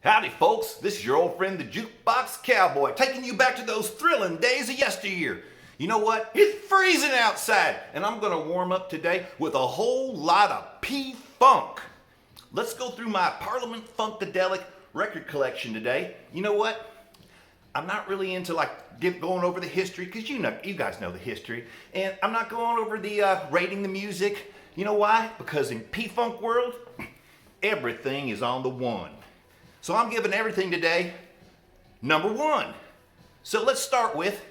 Howdy folks, this is your old friend the Jukebox Cowboy, taking you back to those thrilling days of yesteryear. You know what? It's freezing outside, and I'm gonna warm up today with a whole lot of P-Funk. Let's go through my Parliament Funkadelic record collection today. You know what? I'm not really into going over the history, because you guys know the history, and I'm not going over the rating the music. You know why? Because in P-Funk world, everything is on the one. So I'm giving everything today number one. So let's start with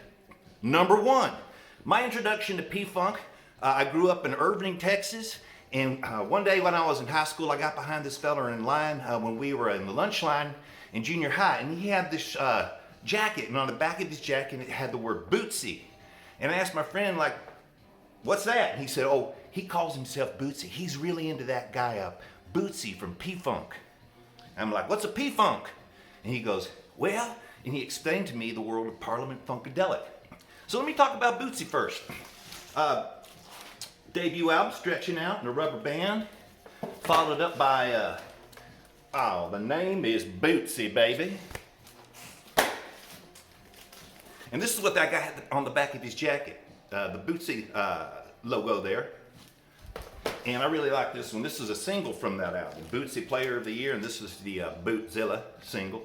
number one. My introduction to P-Funk, I grew up in Irving, Texas, and one day when I was in high school, I got behind this fella in line when we were in the lunch line in junior high, and he had this jacket, and on the back of his jacket it had the word Bootsy. And I asked my friend, what's that? And he said, oh, he calls himself Bootsy. He's really into that guy Bootsy from P-Funk. I'm like, what's a P-Funk? And he goes, well, and he explained to me the world of Parliament Funkadelic. So let me talk about Bootsy first. Debut album, Stretching Out in a Rubber Band, followed up by, the name is Bootsy, baby. And this is what that guy had on the back of his jacket, the Bootsy logo there. And I really like this one. This is a single from that album, Bootsy Player of the Year, and this is the Bootzilla single.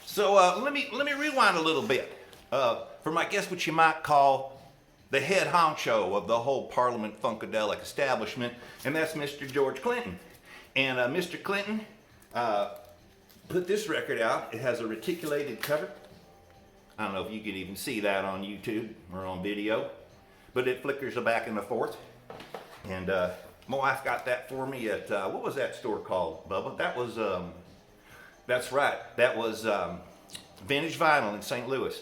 So let me rewind a little bit from, I guess, what you might call the head honcho of the whole Parliament Funkadelic establishment, and that's Mr. George Clinton. And Mr. Clinton put this record out. It has a reticulated cover. I don't know if you can even see that on YouTube or on video, but it flickers back and forth. And my wife got that for me at, what was that store called, Bubba? That was, that's right, that was Vintage Vinyl in St. Louis.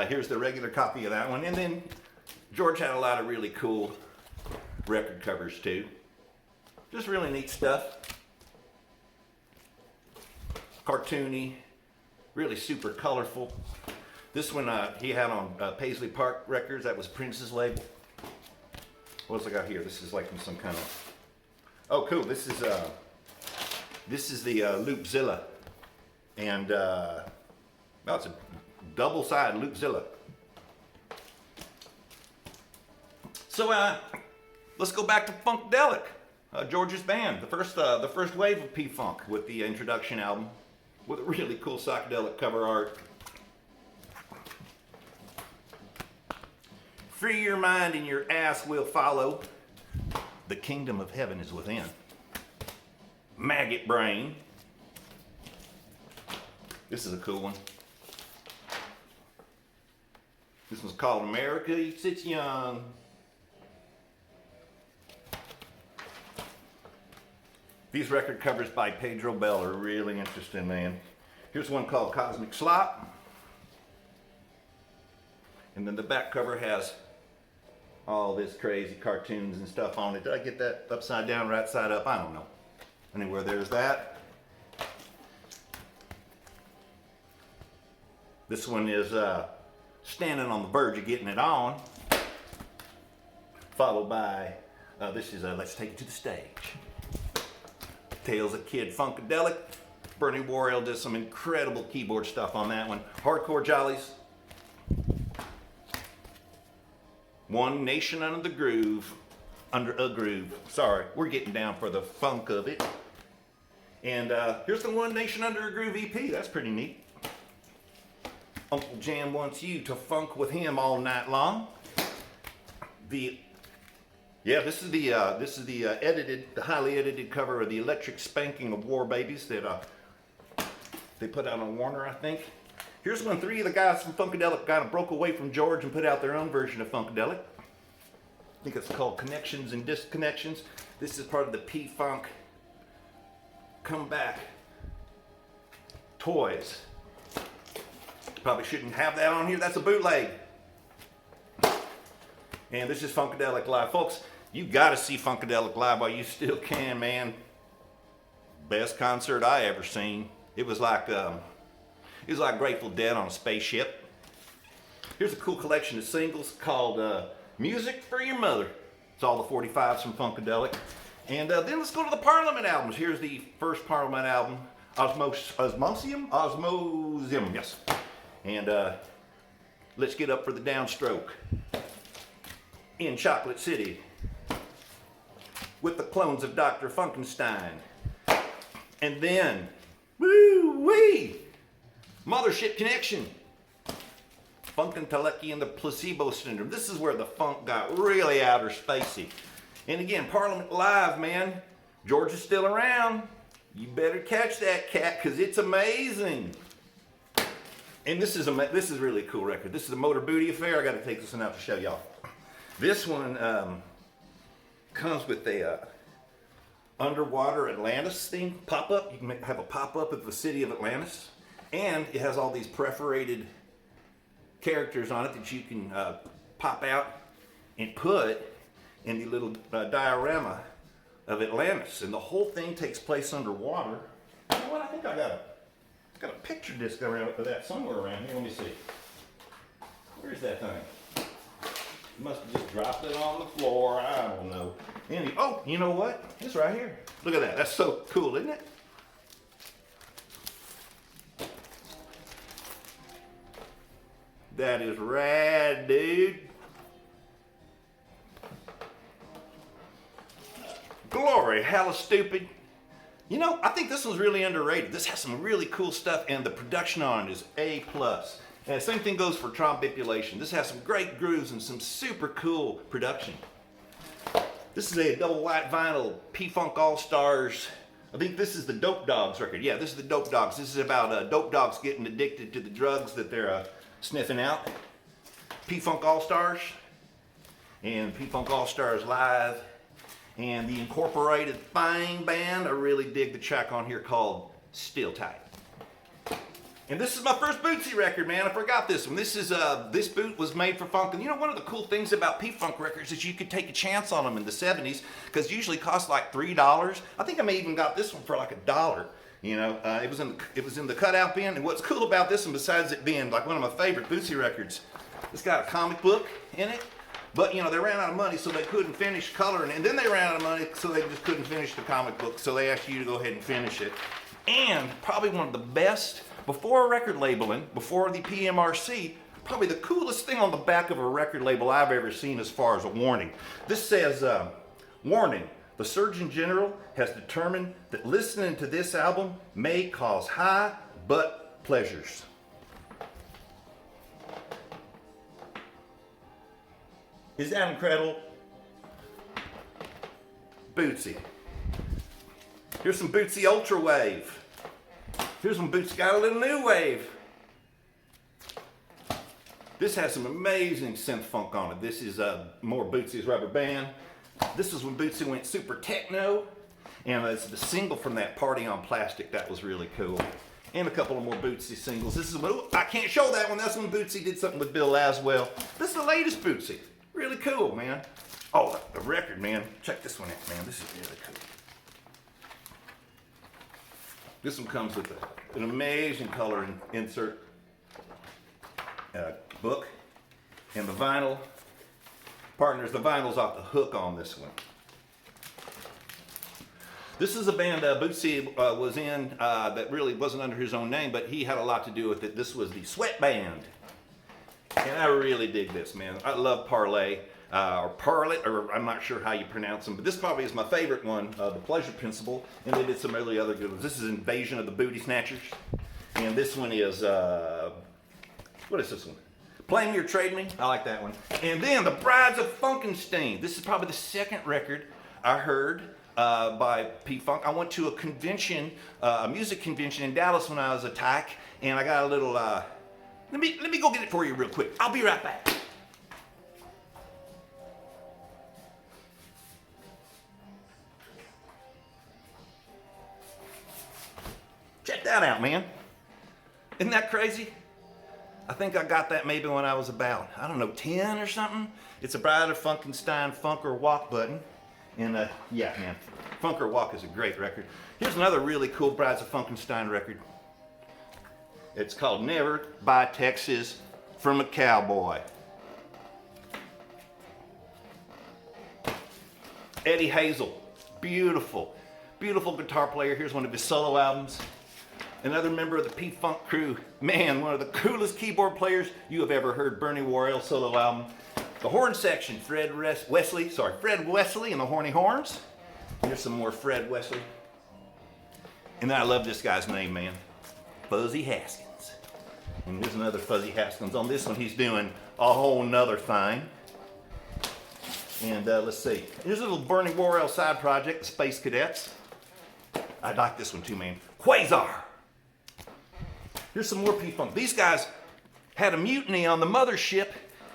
Here's the regular copy of that one. And then George had a lot of really cool record covers too. Just really neat stuff. Cartoony, really super colorful. This one he had on Paisley Park Records. That was Prince's label. What else I got here? This is like some kind of, oh cool, this is the Loopzilla. And it's a double-sided Loopzilla. So let's go back to Funkadelic, George's band, the first wave of P-Funk with the introduction album with a really cool psychedelic cover art. Free your mind and your ass will follow. The kingdom of heaven is within. Maggot brain. This is a cool one. This one's called America Sits Young. These record covers by Pedro Bell are really interesting, man. Here's one called Cosmic Slop. And then the back cover has all this crazy cartoons and stuff on it. Did I get that upside down, right side up? I don't know. Anywhere there's that. This one is Standing on the Verge of Getting It On. Followed by, this is Let's Take It to the Stage. Tales of Kid Funkadelic. Bernie Worrell did some incredible keyboard stuff on that one. Hardcore Jollies. One Nation Under the Groove. Under a Groove. Sorry, we're getting down for the funk of it. And here's the One Nation Under a Groove EP. That's pretty neat. Uncle Jan wants you to funk with him all night long. This is the highly edited cover of the Electric Spanking of War Babies that they put out on Warner, I think. Here's when three of the guys from Funkadelic kind of broke away from George and put out their own version of Funkadelic. I think it's called Connections and Disconnections. This is part of the P-Funk Comeback Toys. Probably shouldn't have that on here. That's a bootleg. And this is Funkadelic Live. Folks, you gotta see Funkadelic Live while you still can, man. Best concert I ever seen. It was like Grateful Dead on a spaceship. Here's a cool collection of singles called Music for Your Mother. It's all the 45s from Funkadelic. And then let's go to the Parliament albums. Here's the first Parliament album, Osmosium, yes. And let's get up for the downstroke in Chocolate City with the clones of Dr. Funkenstein. And then, woo-wee, Mothership Connection, Funkadelic and the Placebo Syndrome. This is where the funk got really outer spacey. And again, Parliament Live, man. George is still around. You better catch that cat, because it's amazing. And this is a really cool record. This is a Motor Booty Affair. I got to take this one out to show y'all. This one comes with a underwater Atlantis thing, pop-up. You can have a pop-up of the city of Atlantis. And it has all these perforated characters on it that you can pop out and put in the little diorama of Atlantis. And the whole thing takes place underwater. You know what? I think I got a picture disc around of that somewhere around here. Let me see. Where's that thing? You must have just dropped it on the floor. I don't know. Oh, you know what? It's right here. Look at that. That's so cool, isn't it? That is rad, dude. Glory, hella stupid. You know, I think this one's really underrated. This has some really cool stuff, and the production on it is A+. And the same thing goes for Trombipulation. This has some great grooves and some super cool production. This is a double white vinyl P-Funk All-Stars. I think this is the Dope Dogs record. Yeah, this is the Dope Dogs. This is about dope dogs getting addicted to the drugs that they're sniffing out. P-Funk All-Stars and P-Funk All-Stars Live. And the Incorporated Fang Band. I really dig the track on here called Still Tight. And this is my first Bootsy record, man. I forgot this one. This boot was made for funk. And you know, one of the cool things about P-Funk records is you could take a chance on them in the 70s, because usually cost like $3. I think I may even got this one for like $1. You know, it was in the cutout bin. And what's cool about this one, besides it being like one of my favorite Bootsy records, it's got a comic book in it. But, you know, they ran out of money, so they couldn't finish coloring. And then they ran out of money, so they just couldn't finish the comic book. So they asked you to go ahead and finish it. And probably one of the best, before record labeling, before the PMRC, probably the coolest thing on the back of a record label I've ever seen as far as a warning. This says, warning, the Surgeon General has determined that listening to this album may cause high butt pleasures. Is that incredible? Bootsy. Here's some Bootsy Ultra Wave. Here's some Bootsy got a little new wave. This has some amazing synth funk on it. This is more Bootsy's Rubber Band. This is when Bootsy went super techno. And it's the single from that Party on Plastic. That was really cool. And a couple of more Bootsy singles. This is, I can't show that one. That's when Bootsy did something with Bill Laswell. This is the latest Bootsy. Really cool, man. Oh, the record, man. Check this one out, man. This is really cool. This one comes with an amazing color insert book. And the vinyl. Partners, the vinyl's off the hook on this one. This is a band Bootsy was in that really wasn't under his own name, but he had a lot to do with it. This was the Sweat Band. And I really dig this, man. I love Parlay, or Parlet, or I'm not sure how you pronounce them, but this probably is my favorite one, The Pleasure Principle, and they did some really other good ones. This is Invasion of the Booty Snatchers, and this one is, what is this one? Play Me or Trade Me, I like that one. And then The Brides of Funkenstein. This is probably the second record I heard by P-Funk. I went to a convention, a music convention in Dallas when I was a tyke, and I got a little, let me go get it for you real quick. I'll be right back. Check that out, man. Isn't that crazy? I think I got that maybe when I was about, I don't know, 10 or something. It's a Bride of Funkenstein Funk or Walk button. And yeah, man, Funk or Walk is a great record. Here's another really cool Brides of Funkenstein record. It's called Never Buy Texas from a Cowboy. Eddie Hazel, Beautiful, beautiful guitar player. Here's one of his solo albums. Another member of the P-Funk crew. Man, one of the coolest keyboard players you have ever heard. Bernie Worrell solo album. The horn section, Fred Wesley and the Horny Horns. Here's some more Fred Wesley. And then I love this guy's name, man. Fuzzy Haskins. And here's another Fuzzy Haskins. On this one, he's doing a whole nother thing. And let's see. Here's a little Bernie Worrell side project, the Space Cadets. I like this one too, man. Quasar. Here's some more P-Funk. These guys had a mutiny on the mothership,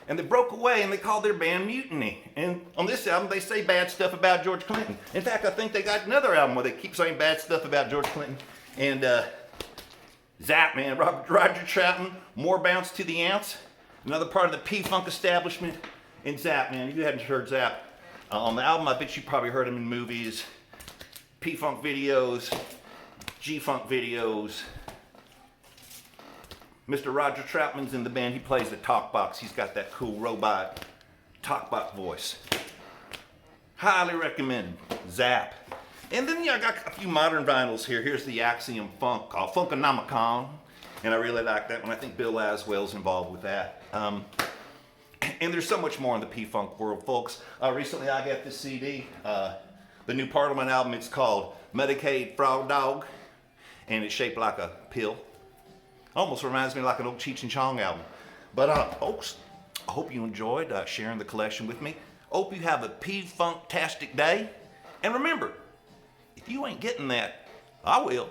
and they broke away, and they called their band Mutiny. And on this album, they say bad stuff about George Clinton. In fact, I think they got another album where they keep saying bad stuff about George Clinton. And Zap, man, Roger Troutman, More Bounce to the Ounce. Another part of the P-Funk establishment. And Zap, man, if you hadn't heard Zap on the album, I bet you probably heard him in movies, P-Funk videos, G-Funk videos. Mr. Roger Troutman's in the band. He plays the talk box. He's got that cool robot talk box voice. Highly recommended. Zap. And then I got a few modern vinyls here. Here's the Axiom Funk called Funkanomicon. And I really like that one. I think Bill Laswell's involved with that. And there's so much more in the P-Funk world, folks. Recently I got this CD, the new Parliament album. It's called Medicaid Frog Dog. And it's shaped like a pill. Almost reminds me like an old Cheech and Chong album. But folks, I hope you enjoyed sharing the collection with me. Hope you have a P-Funk-tastic day. And remember, if you ain't getting that, I will.